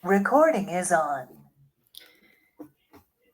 Recording is on.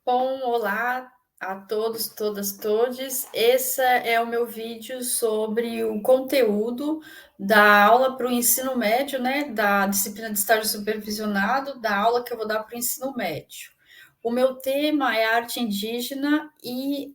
Bom, olá a todos, todas, todes. Esse é o meu vídeo sobre o conteúdo da aula para o ensino médio, né? Da disciplina de estágio supervisionado, da aula que eu vou dar para o ensino médio. O meu tema é arte indígena e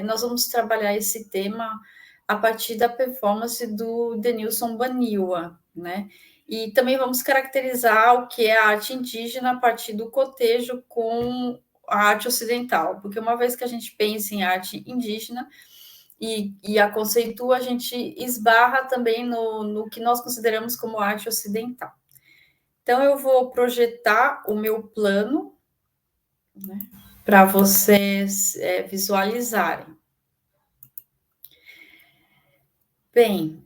nós vamos trabalhar esse tema a partir da performance do Denilson Baniwa, né? E também vamos caracterizar o que é a arte indígena a partir do cotejo com a arte ocidental, porque uma vez que a gente pensa em arte indígena e a conceitua, a gente esbarra também no que nós consideramos como arte ocidental. Então, eu vou projetar o meu plano, né, para vocês visualizarem. Bem,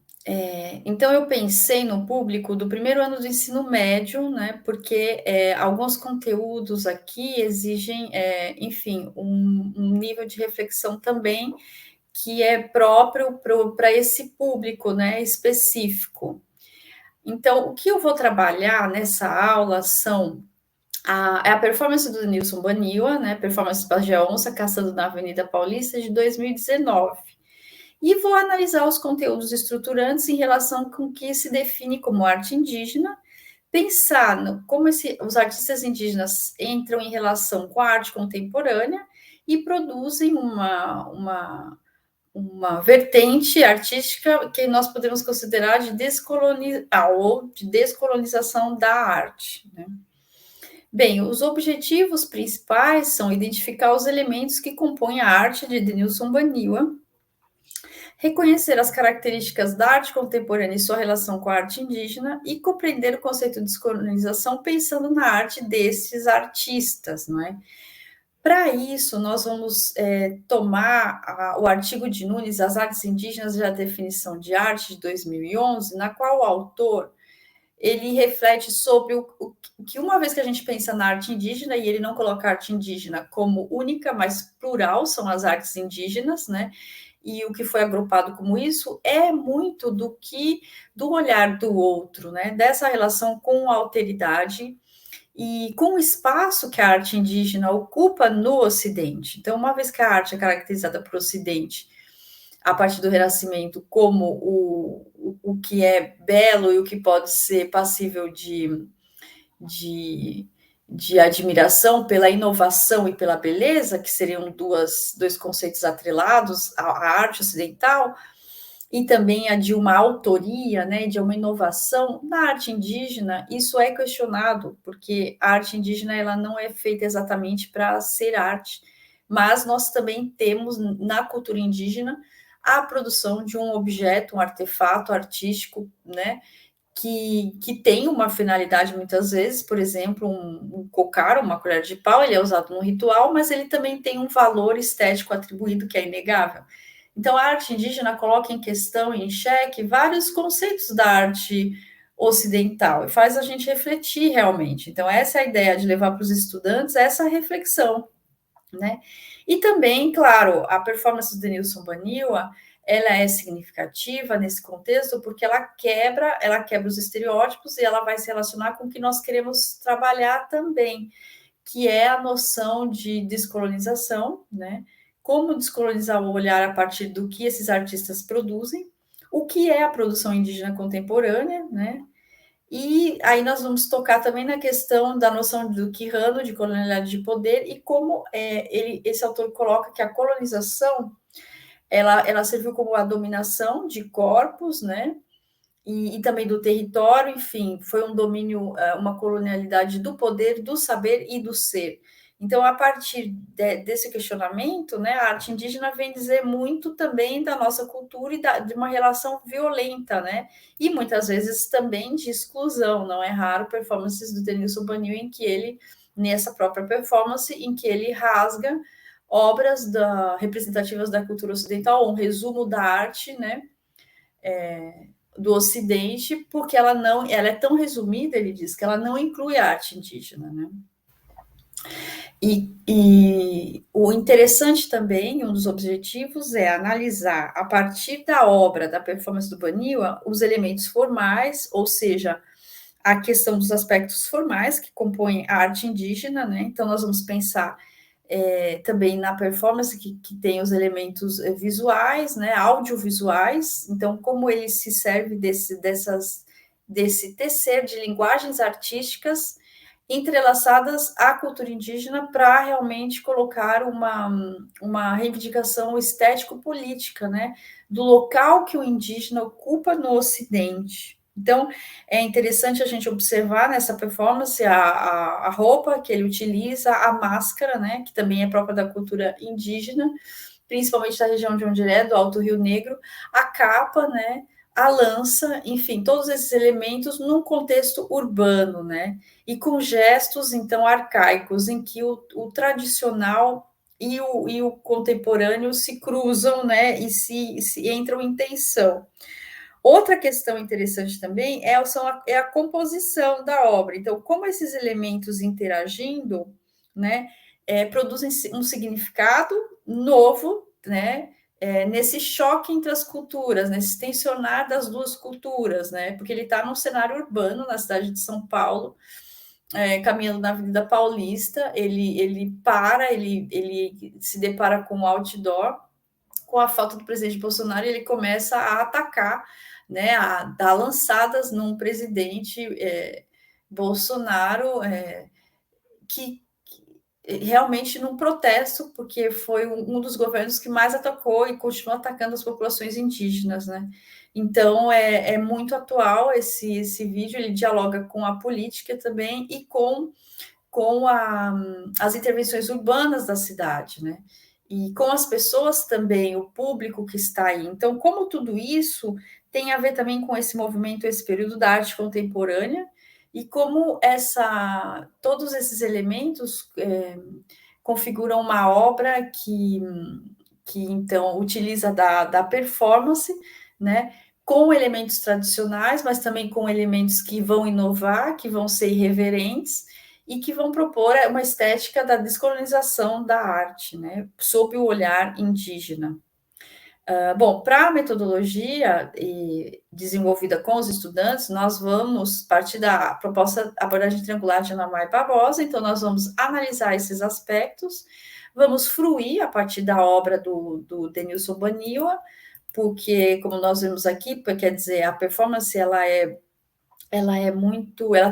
então eu pensei no público do primeiro ano do ensino médio, né? Porque alguns conteúdos aqui exigem, enfim, um nível de reflexão também que é próprio para esse público, né? Específico. Então, o que eu vou trabalhar nessa aula são a performance do Nilson Baniwa, né? Performance Pajé Onça, caçando na Avenida Paulista de 2019. E vou analisar os conteúdos estruturantes em relação com o que se define como arte indígena, pensar como os artistas indígenas entram em relação com a arte contemporânea e produzem uma vertente artística que nós podemos considerar de descolonização da arte. Né? Bem, os objetivos principais são identificar os elementos que compõem a arte de Denilson Baniwa, reconhecer as características da arte contemporânea e sua relação com a arte indígena e compreender o conceito de descolonização pensando na arte desses artistas, não é? Para isso, nós vamos tomar o artigo de Nunes, As Artes Indígenas e a Definição de Arte, de 2011, na qual o autor ele reflete sobre o que, uma vez que a gente pensa na arte indígena, e ele não coloca a arte indígena como única, mas plural, são as artes indígenas, né? E o que foi agrupado como isso é muito do olhar do outro, né? Dessa relação com a alteridade e com o espaço que a arte indígena ocupa no Ocidente. Então, uma vez que a arte é caracterizada para o Ocidente, a partir do Renascimento, como o que é belo e o que pode ser passível de admiração pela inovação e pela beleza, que seriam dois conceitos atrelados à arte ocidental, e também a de uma autoria, né, de uma inovação na arte indígena, isso é questionado, porque a arte indígena ela não é feita exatamente para ser arte, mas nós também temos na cultura indígena a produção de um objeto, um artefato artístico, né, que tem uma finalidade muitas vezes, por exemplo, um cocar, uma colher de pau, ele é usado no ritual, mas ele também tem um valor estético atribuído que é inegável. Então, a arte indígena coloca em questão, em xeque, vários conceitos da arte ocidental e faz a gente refletir realmente. Então, essa é a ideia de levar para os estudantes essa reflexão, né? E também, claro, a performance do Denilson Baniwa, ela é significativa nesse contexto porque ela quebra os estereótipos e ela vai se relacionar com o que nós queremos trabalhar também, que é a noção de descolonização, né? Como descolonizar o olhar a partir do que esses artistas produzem, o que é a produção indígena contemporânea, né? E aí nós vamos tocar também na questão da noção do Quirrano, de colonialidade de poder, e como esse autor coloca que a colonização ela serviu como a dominação de corpos, né? E também do território, enfim, foi um domínio, uma colonialidade do poder, do saber e do ser. Então, a partir desse questionamento, né, a arte indígena vem dizer muito também da nossa cultura e de uma relação violenta, né, e muitas vezes também de exclusão. Não é raro performances do Denilson Banil em que ele, nessa própria performance, em que ele rasga obras representativas da cultura ocidental, um resumo da arte, né, do Ocidente, porque ela é tão resumida, ele diz, que ela não inclui a arte indígena, né? E o interessante também, um dos objetivos é analisar, a partir da obra, da performance do Baniwa, os elementos formais, ou seja, a questão dos aspectos formais que compõem a arte indígena, né? Então, nós vamos pensar também na performance que tem os elementos visuais, né? Audiovisuais. Então, como ele se serve desse tecer de linguagens artísticas entrelaçadas à cultura indígena para realmente colocar uma reivindicação estético-política, né, do local que o indígena ocupa no Ocidente. Então, é interessante a gente observar nessa performance a roupa que ele utiliza, a máscara, né, que também é própria da cultura indígena, principalmente da região de onde ele é, do Alto Rio Negro, a capa, né, a lança, enfim, todos esses elementos num contexto urbano, né, e com gestos, então, arcaicos, em que o tradicional e o contemporâneo se cruzam, né, e se entram em tensão. Outra questão interessante também é a composição da obra. Então, como esses elementos interagindo, né, produzem um significado novo, né, nesse choque entre as culturas, nesse tensionar das duas culturas, né, porque ele está num cenário urbano na cidade de São Paulo, caminhando na Avenida Paulista, ele para, ele se depara com o outdoor, com a falta do presidente Bolsonaro, ele começa a atacar, né, a dar lançadas num presidente Bolsonaro que realmente num protesto, porque foi um dos governos que mais atacou e continua atacando as populações indígenas, né? Então é muito atual esse vídeo, ele dialoga com a política também e com as intervenções urbanas da cidade, né? E com as pessoas também, o público que está aí. Então, como tudo isso tem a ver também com esse movimento, esse período da arte contemporânea, e como todos esses elementos configuram uma obra que então utiliza da performance, né? Com elementos tradicionais, mas também com elementos que vão inovar, que vão ser irreverentes, e que vão propor uma estética da descolonização da arte, né, sob o olhar indígena. Bom, para a metodologia desenvolvida com os estudantes, nós vamos partir da proposta abordagem triangular de Ana Maria Barbosa, então nós vamos analisar esses aspectos, vamos fruir a partir da obra do Denilson Baniwa, porque, como nós vimos aqui, quer dizer, a performance ela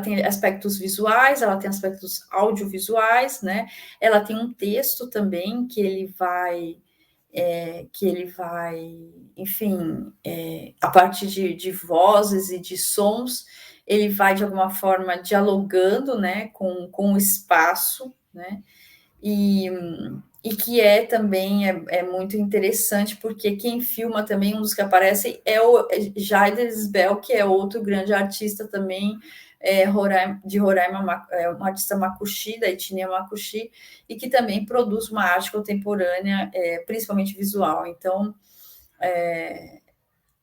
tem aspectos visuais, ela tem aspectos audiovisuais, né? Ela tem um texto também enfim, a partir de vozes e de sons, ele vai de alguma forma dialogando, né, com o espaço, né? E que também muito interessante, porque quem filma também, um dos que aparece, é o Jaider Sbel, que é outro grande artista também, de Roraima, um artista macuxi, da etnia macuxi, e que também produz uma arte contemporânea, principalmente visual. Então,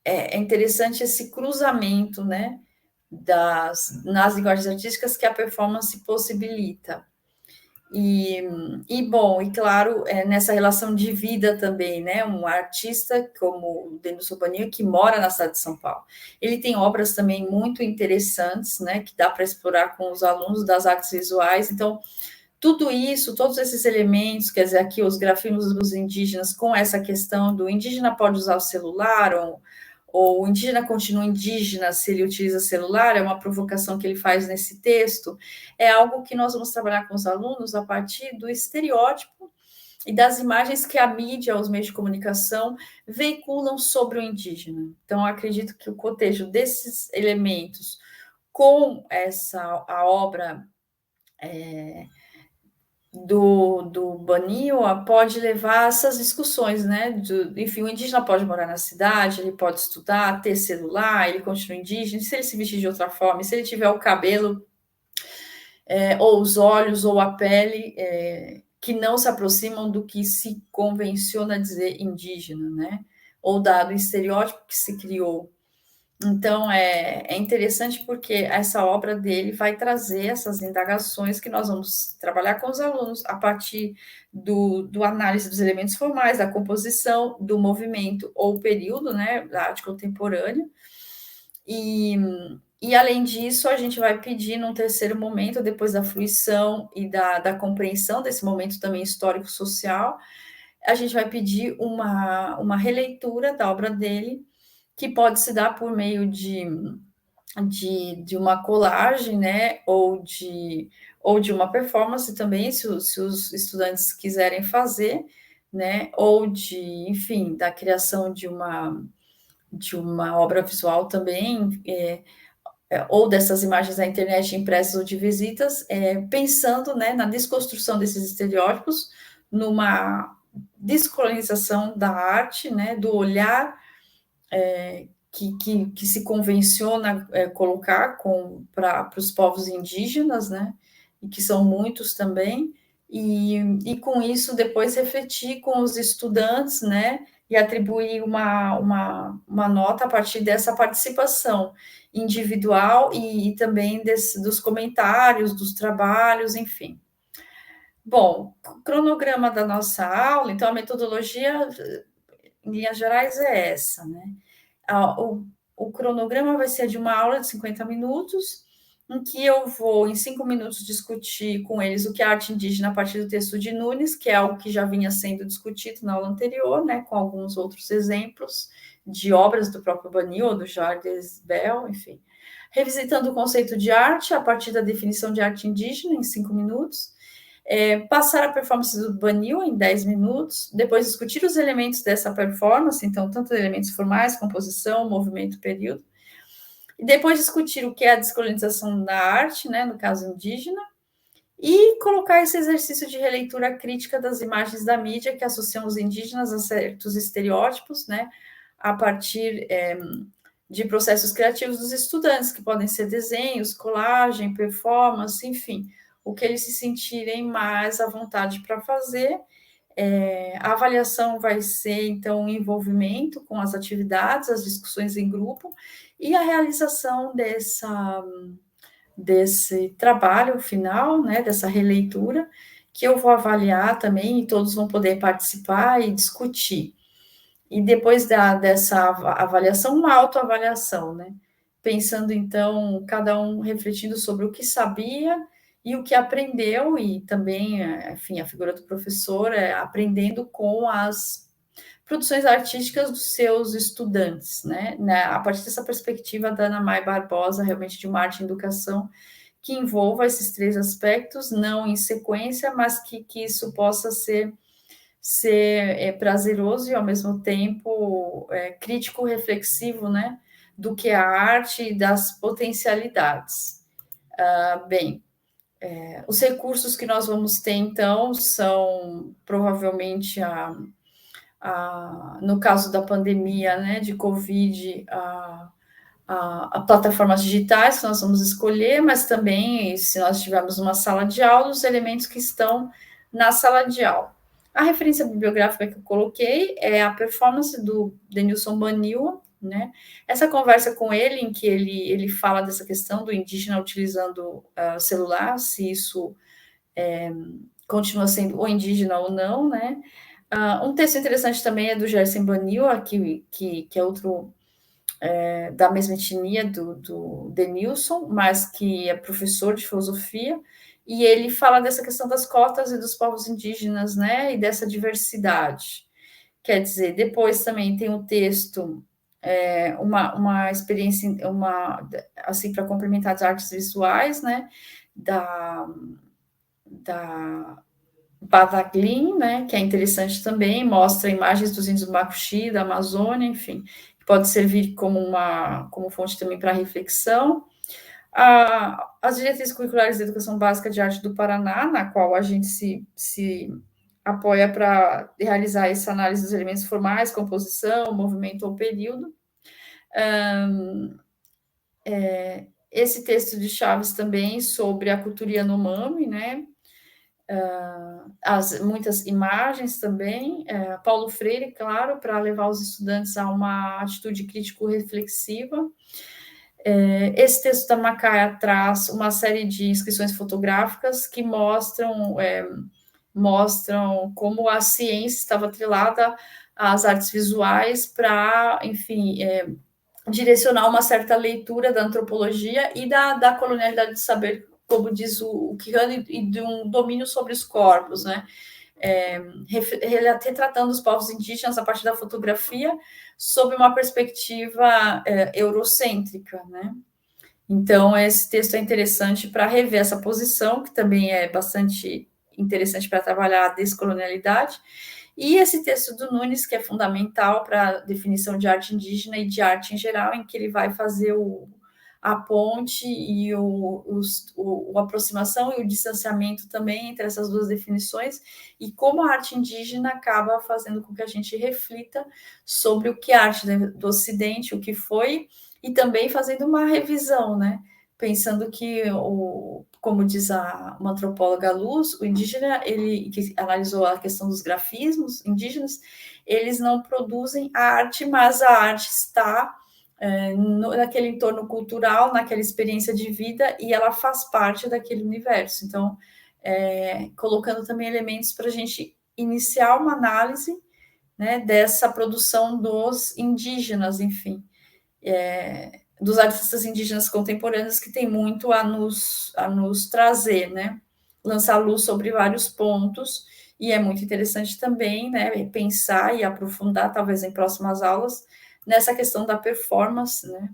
é interessante esse cruzamento, né, nas linguagens artísticas que a performance possibilita. Bom, e claro, nessa relação de vida também, né? Um artista como o Denilson Baniwa, que mora na cidade de São Paulo. Ele tem obras também muito interessantes, né? Que dá para explorar com os alunos das artes visuais. Então, tudo isso, todos esses elementos, quer dizer, aqui os grafismos dos indígenas, com essa questão do indígena pode usar o celular, ou o indígena continua indígena se ele utiliza celular, é uma provocação que ele faz nesse texto, é algo que nós vamos trabalhar com os alunos a partir do estereótipo e das imagens que a mídia, os meios de comunicação veiculam sobre o indígena. Então, acredito que o cotejo desses elementos com a obra do Baniwa pode levar a essas discussões, né? Enfim, o indígena pode morar na cidade, ele pode estudar, ter celular, ele continua indígena, se ele se vestir de outra forma, se ele tiver o cabelo, ou os olhos, ou a pele, que não se aproximam do que se convenciona dizer indígena, né? Ou dado o estereótipo que se criou. Então, é interessante porque essa obra dele vai trazer essas indagações que nós vamos trabalhar com os alunos a partir do análise dos elementos formais, da composição, do movimento ou período, né, da arte contemporânea, e, E, além disso, a gente vai pedir, num terceiro momento, depois da fruição e da compreensão desse momento também histórico-social, a gente vai pedir uma releitura da obra dele, que pode se dar por meio de uma colagem, né, ou de uma performance também, se os estudantes quiserem fazer, né, ou enfim, da criação de uma obra visual também, ou dessas imagens da internet impressas ou de visitas, pensando, né, na desconstrução desses estereótipos, numa descolonização da arte, né, do olhar que se convenciona colocar para os povos indígenas, né, e que são muitos também, e com isso depois refletir com os estudantes, né, e atribuir uma nota a partir dessa participação individual e também dos comentários, dos trabalhos, enfim. Bom, o cronograma da nossa aula, então a metodologia, em linhas gerais, é essa, né? O cronograma vai ser de uma aula de 50 minutos, em que eu vou, em 5 minutos, discutir com eles o que é arte indígena a partir do texto de Nunes, que é algo que já vinha sendo discutido na aula anterior, né, com alguns outros exemplos de obras do próprio Banil, ou do Jardes Bell, enfim. Revisitando o conceito de arte a partir da definição de arte indígena, em 5 minutos. Passar a performance do Banil em 10 minutos, depois discutir os elementos dessa performance, então, tanto elementos formais, composição, movimento, período, e depois discutir o que é a descolonização da arte, né, no caso indígena, e colocar esse exercício de releitura crítica das imagens da mídia que associam os indígenas a certos estereótipos, né, a partir de processos criativos dos estudantes, que podem ser desenhos, colagem, performance, enfim, o que eles se sentirem mais à vontade para fazer. A avaliação vai ser, então, o envolvimento com as atividades, as discussões em grupo e a realização desse trabalho final, né, dessa releitura, que eu vou avaliar também e todos vão poder participar e discutir. E depois dessa avaliação, uma autoavaliação, né? Pensando, então, cada um refletindo sobre o que sabia e o que aprendeu, e também, enfim, a figura do professor aprendendo com as produções artísticas dos seus estudantes, né? A partir dessa perspectiva da Ana Mai Barbosa, realmente de uma arte em educação que envolva esses três aspectos, não em sequência, mas que isso possa ser prazeroso e, ao mesmo tempo, crítico, reflexivo, né, do que é a arte e das potencialidades. Bem, os recursos que nós vamos ter, então, são provavelmente, no caso da pandemia, né, de Covid, a plataformas digitais que nós vamos escolher, mas também, se nós tivermos uma sala de aula, os elementos que estão na sala de aula. A referência bibliográfica que eu coloquei é a performance do Denilson Baniwa, né? Essa conversa com ele, em que ele fala dessa questão do indígena utilizando celular, se isso continua sendo o indígena ou não, né? Um texto interessante também é do Gerson Baniwa, que é outro da mesma etnia do Denilson, mas que é professor de filosofia, e ele fala dessa questão das cotas e dos povos indígenas, né, e dessa diversidade. Quer dizer, depois também tem um texto, uma experiência, assim, para complementar as artes visuais, né, da Badaglin, né, que é interessante também, mostra imagens dos índios Macuxi, da Amazônia, enfim, que pode servir como fonte também para reflexão. As diretrizes curriculares de educação básica de arte do Paraná, na qual a gente se apoia para realizar essa análise dos elementos formais, composição, movimento ou período. Esse texto de Chaves também sobre a cultura Yanomami, né, muitas imagens também, Paulo Freire, claro, para levar os estudantes a uma atitude crítico-reflexiva. Esse texto da Macaia traz uma série de inscrições fotográficas que mostram como a ciência estava atrelada às artes visuais para, enfim, direcionar uma certa leitura da antropologia e da colonialidade de saber, como diz o Quijano, e de um domínio sobre os corpos, né? Retratando os povos indígenas a partir da fotografia sob uma perspectiva eurocêntrica, né? Então, esse texto é interessante para rever essa posição, que também é bastante interessante para trabalhar a descolonialidade, e esse texto do Nunes, que é fundamental para a definição de arte indígena e de arte em geral, em que ele vai fazer a ponte e a aproximação e o distanciamento também entre essas duas definições, e como a arte indígena acaba fazendo com que a gente reflita sobre o que é arte do Ocidente, o que foi, e também fazendo uma revisão, né? Pensando que, como diz uma antropóloga Luz, o indígena, ele que analisou a questão dos grafismos indígenas, eles não produzem a arte, mas a arte está naquele entorno cultural, naquela experiência de vida, e ela faz parte daquele universo. Então, colocando também elementos para a gente iniciar uma análise, né, dessa produção dos indígenas, enfim, dos artistas indígenas contemporâneos, que tem muito a nos trazer, né? Lançar luz sobre vários pontos, e é muito interessante também, né, pensar e aprofundar, talvez em próximas aulas, nessa questão da performance, né?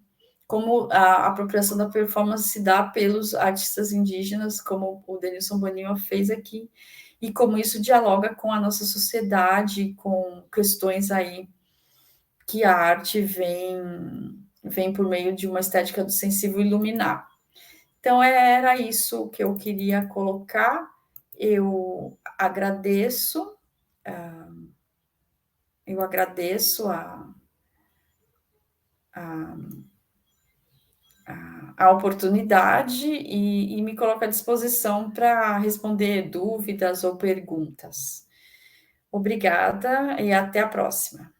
Como a apropriação da performance se dá pelos artistas indígenas, como o Denilson Bonilla fez aqui, e como isso dialoga com a nossa sociedade, com questões aí que a arte vem por meio de uma estética do sensível iluminar. Então, era isso que eu queria colocar. Eu agradeço, eu agradeço a, a oportunidade e me coloco à disposição para responder dúvidas ou perguntas. Obrigada e até a próxima.